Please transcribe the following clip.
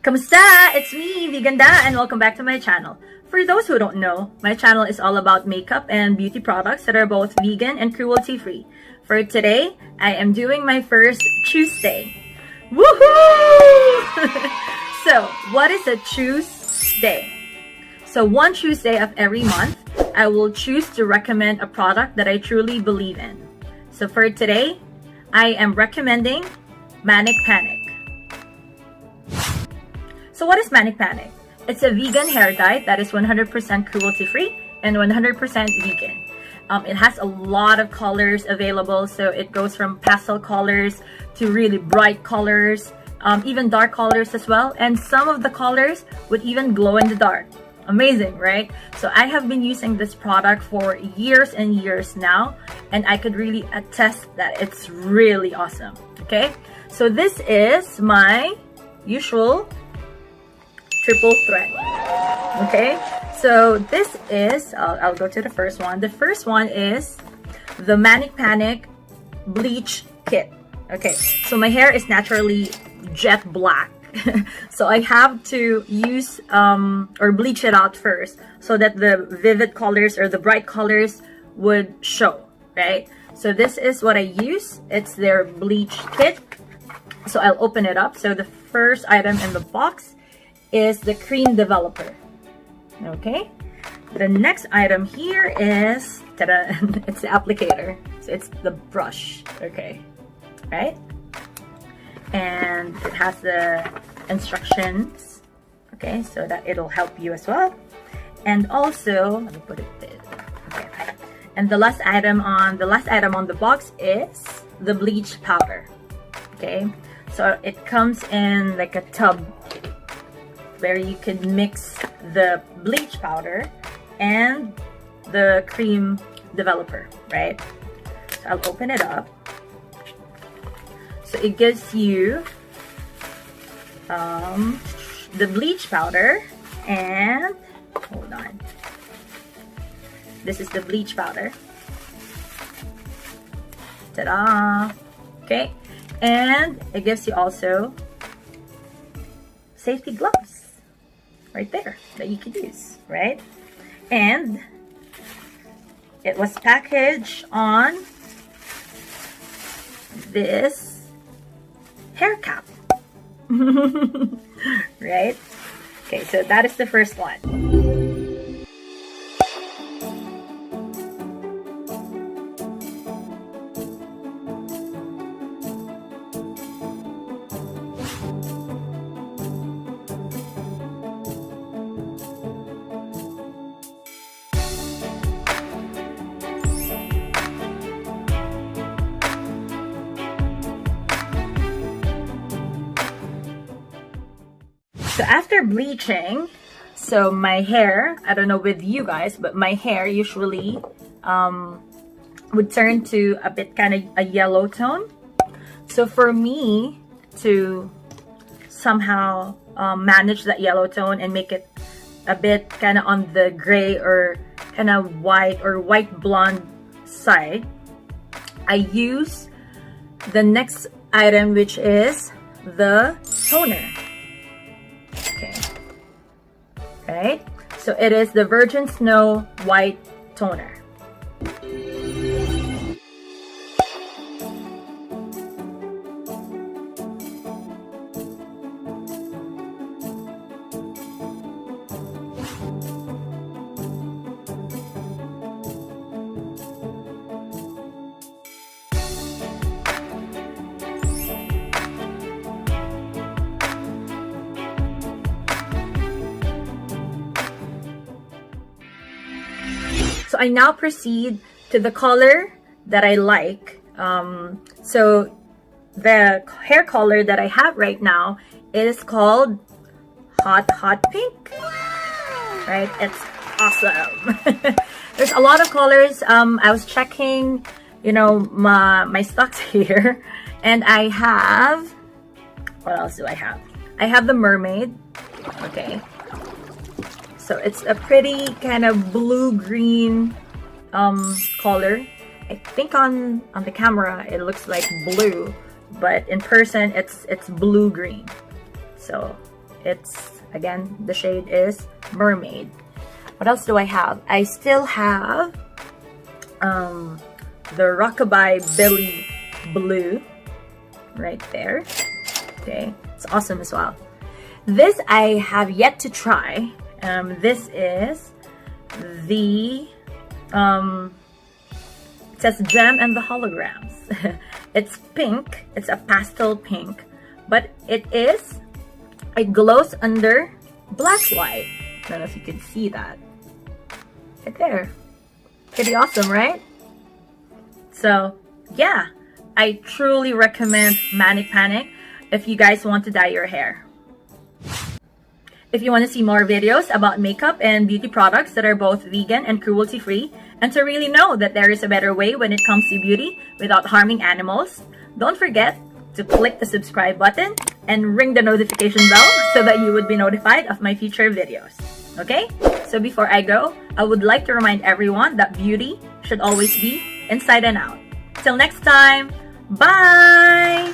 Kamusta? It's me, Veganda, and welcome back to my channel. For those who don't know, my channel is all about makeup and beauty products that are both vegan and cruelty-free. For today, I am doing my first ChooseDay. Woohoo! So, what is a ChooseDay? So, one ChooseDay of every month, I will choose to recommend a product that I truly believe in. So, for today, I am recommending Manic Panic. So what is Manic Panic? It's a vegan hair dye that is 100% cruelty-free and 100% vegan. It has a lot of colors available, so it goes from pastel colors to really bright colors, even dark colors as well, and some of the colors would even glow in the dark. Amazing, right? So I have been using this product for years and years now, and I could really attest that it's really awesome. Okay, so this is my usual triple threat. Okay, so this is, I'll go to the first one. The first one is the Manic Panic Bleach Kit. Okay, so my hair is naturally jet black. So I have to use or bleach it out first so that the vivid colors or the bright colors would show, right? So this is what I use. It's their bleach kit. So I'll open it up. So the first item in the box is the cream developer. Okay, the next item here is ta-da, it's the applicator. So it's the brush. Okay, right, and it has the instructions, okay, so that it'll help you as well. And also, let me put it there. Okay, and the last item on the box is the bleach powder. Okay, so it comes in like a tub where you can mix the bleach powder and the cream developer, right? So I'll open it up. So it gives you the bleach powder, and hold on, this is the bleach powder. Ta-da! Okay, and it gives you also safety gloves right there that you can use, right? And it was packaged on this hair cap. Right? Okay, so that is the first one. So after bleaching, so my hair, I don't know with you guys, but my hair usually would turn to a bit kind of a yellow tone. So for me to somehow manage that yellow tone and make it a bit kind of on the gray or kind of white or white blonde side, I use the next item, which is the toner. Right? So it is the Virgin Snow White Toner. So I now proceed to the color that I like. So the hair color that I have right now is called Hot Pink. Right? It's awesome. There's a lot of colors. I was checking, you know, my stocks here, and I have, what else do I have? I have the Mermaid. Okay. So it's a pretty kind of blue-green color. I think on the camera it looks like blue, but in person it's blue-green. So It's, again, the shade is Mermaid. What else do I have? I still have the ROCKABILLY blue right there. Okay, it's awesome as well. This I have yet to try. This is the it says Gem and the Holograms. It's pink. It's a pastel pink, but it glows under black light. I don't know if you can see that. Right there. Pretty awesome, right? So yeah, I truly recommend Manic Panic if you guys want to dye your hair. If you want to see more videos about makeup and beauty products that are both vegan and cruelty-free, and to really know that there is a better way when it comes to beauty without harming animals, don't forget to click the subscribe button and ring the notification bell so that you would be notified of my future videos. Okay? So before I go, I would like to remind everyone that beauty should always be inside and out. Till next time, bye!